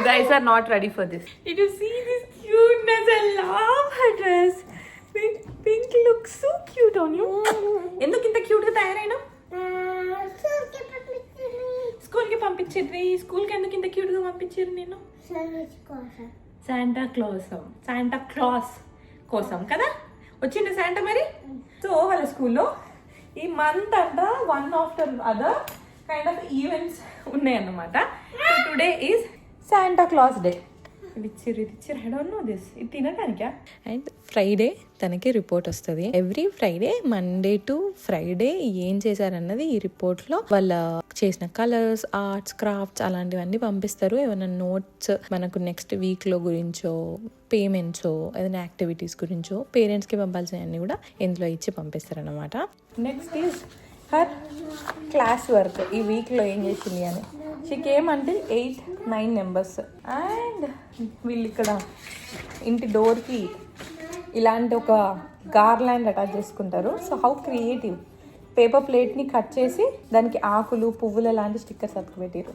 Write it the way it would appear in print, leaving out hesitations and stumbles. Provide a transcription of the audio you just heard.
guys are not ready for this. Did you see this cuteness? I love her dress. Pink looks so cute on you. ఎందుకు ఇంత cute గా తయారైనా? School కి పంపించేది. School కి ఎందుకు ఇంత క్యూట్ గా పంపించారు నేను? శాంటా క్లాస్ కోసం కదా వచ్చింది శాంటా మరి. సో వాళ్ళ స్కూల్లో ఈ మంత్ అంట one after other kind of events ఉన్నాయన్నమాట. So today is Santa Claus day. ఇది ఐ డోంట్ నో దిస్. ఇది తినడానికా? అండ్ ఫ్రైడే తనకి రిపోర్ట్ వస్తుంది. Every Friday Monday to Friday ఏం చేశారన్నది ఈ రిపోర్ట్ లో వాళ్ళ చేసిన కలర్స్, ఆర్ట్స్, క్రాఫ్ట్స్ అలాంటివన్నీ పంపిస్తారు. ఏమైనా నోట్స్ మనకు నెక్స్ట్ వీక్ లో గురించో, పేమెంట్స్, ఏదైనా యాక్టివిటీస్ గురించో పేరెంట్స్ కి పంపాల్సినవన్నీ కూడా ఇందులో ఇచ్చి పంపిస్తారన్నమాట. Next is her class work. ఈ వీక్ లో ఏం చేసింది అని. షీ కేమ్ అంటే 8-9 మెంబర్స్. అండ్ వీళ్ళు ఇక్కడ ఇంటి డోర్కి ఇలాంటి ఒక గార్లాండ్ అటాచ్ చేసుకుంటారు. So how creative. పేపర్ ప్లేట్ని కట్ చేసి దానికి ఆకులు, పువ్వులు లాంటి స్టిక్కర్స్ అతుకు పెట్టారు.